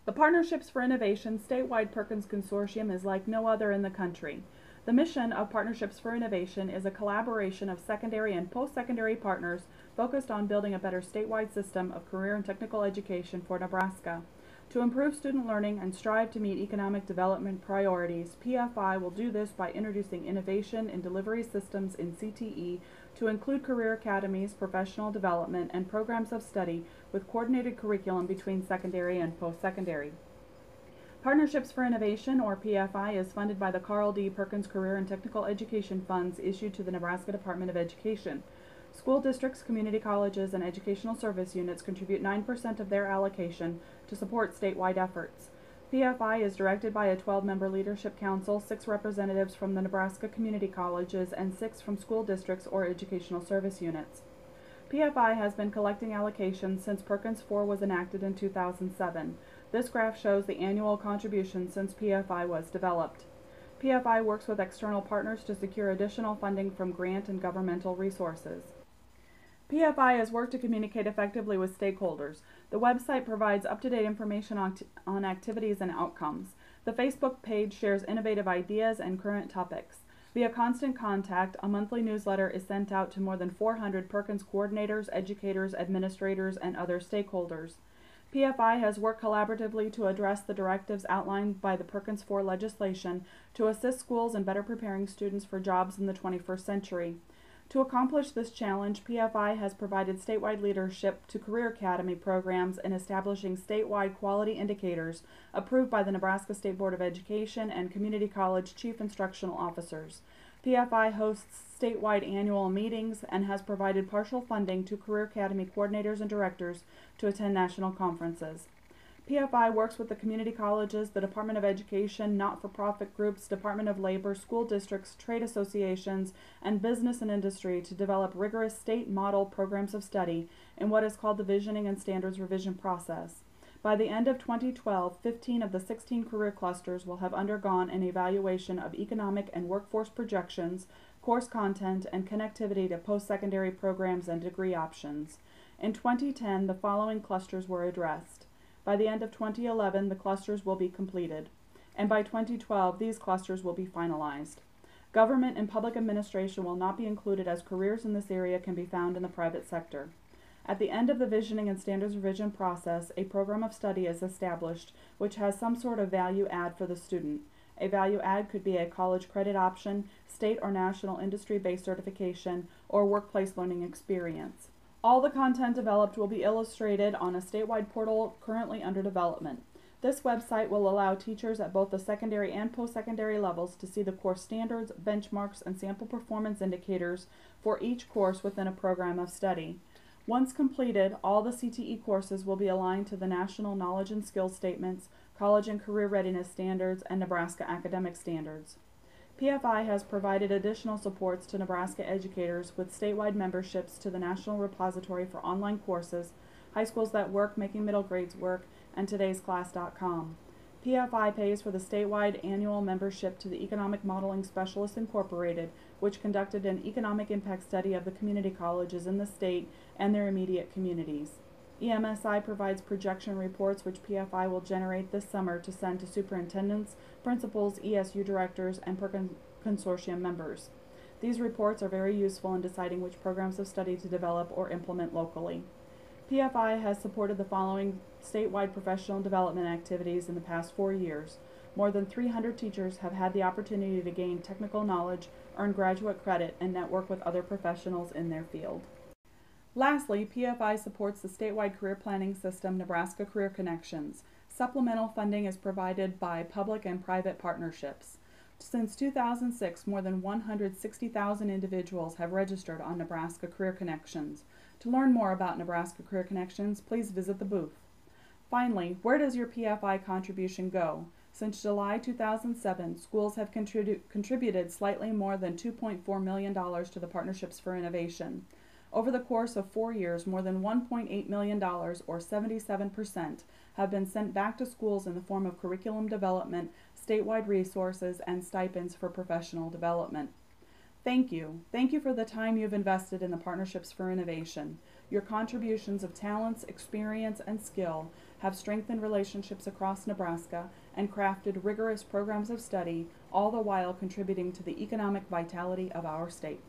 The Partnerships for Innovation statewide Perkins Consortium is like no other in the country. The mission of Partnerships for Innovation is a collaboration of secondary and post-secondary partners focused on building a better statewide system of career and technical education for Nebraska. To improve student learning and strive to meet economic development priorities, PFI will do this by introducing innovation in delivery systems in CTE to include career academies, professional development, and programs of study with coordinated curriculum between secondary and post-secondary. Partnerships for Innovation, or PFI, is funded by the Carl D. Perkins Career and Technical Education Funds issued to the Nebraska Department of Education. School districts, community colleges, and educational service units contribute 9% of their allocation to support statewide efforts. PFI is directed by a 12-member leadership council, 6 representatives from the Nebraska community colleges, and 6 from school districts or educational service units. PFI has been collecting allocations since Perkins 4 was enacted in 2007. This graph shows the annual contributions since PFI was developed. PFI works with external partners to secure additional funding from grant and governmental resources. PFI has worked to communicate effectively with stakeholders. The website provides up-to-date information on activities and outcomes. The Facebook page shares innovative ideas and current topics. Via Constant Contact, a monthly newsletter is sent out to more than 400 Perkins coordinators, educators, administrators, and other stakeholders. PFI has worked collaboratively to address the directives outlined by the Perkins 4 legislation to assist schools in better preparing students for jobs in the 21st century. To accomplish this challenge, PFI has provided statewide leadership to Career Academy programs in establishing statewide quality indicators approved by the Nebraska State Board of Education and Community College Chief Instructional Officers. PFI hosts statewide annual meetings and has provided partial funding to Career Academy coordinators and directors to attend national conferences. PFI works with the community colleges, the Department of Education, not-for-profit groups, Department of Labor, school districts, trade associations, and business and industry to develop rigorous state model programs of study in what is called the Visioning and Standards Revision process. By the end of 2012, 15 of the 16 career clusters will have undergone an evaluation of economic and workforce projections, course content, and connectivity to post-secondary programs and degree options. In 2010, the following clusters were addressed. By the end of 2011, the clusters will be completed, and by 2012, these clusters will be finalized. Government and public administration will not be included, as careers in this area can be found in the private sector. At the end of the Visioning and Standards Revision process, a program of study is established which has some sort of value add for the student. A value add could be a college credit option, state or national industry-based certification, or workplace learning experience. All the content developed will be illustrated on a statewide portal currently under development. This website will allow teachers at both the secondary and post-secondary levels to see the course standards, benchmarks, and sample performance indicators for each course within a program of study. Once completed, all the CTE courses will be aligned to the National Knowledge and Skills Statements, College and Career Readiness Standards, and Nebraska Academic Standards. PFI has provided additional supports to Nebraska educators with statewide memberships to the National Repository for Online Courses, High Schools That Work, Making Middle Grades Work, and Today'sClass.com. PFI pays for the statewide annual membership to the Economic Modeling Specialists Incorporated, which conducted an economic impact study of the community colleges in the state and their immediate communities. EMSI provides projection reports which PFI will generate this summer to send to superintendents, principals, ESU directors, and Perkins Consortium members. These reports are very useful in deciding which programs of study to develop or implement locally. PFI has supported the following statewide professional development activities in the past 4 years. More than 300 teachers have had the opportunity to gain technical knowledge, earn graduate credit, and network with other professionals in their field. Lastly, PFI supports the statewide career planning system, Nebraska Career Connections. Supplemental funding is provided by public and private partnerships. Since 2006, more than 160,000 individuals have registered on Nebraska Career Connections. To learn more about Nebraska Career Connections, please visit the booth. Finally, where does your PFI contribution go? Since July 2007, schools have contributed slightly more than $2.4 million to the Partnerships for Innovation. Over the course of 4 years, more than $1.8 million, or 77%, have been sent back to schools in the form of curriculum development, statewide resources, and stipends for professional development. Thank you. Thank you for the time you've invested in the Partnerships for Innovation. Your contributions of talents, experience, and skill have strengthened relationships across Nebraska, and crafted rigorous programs of study, all the while contributing to the economic vitality of our state.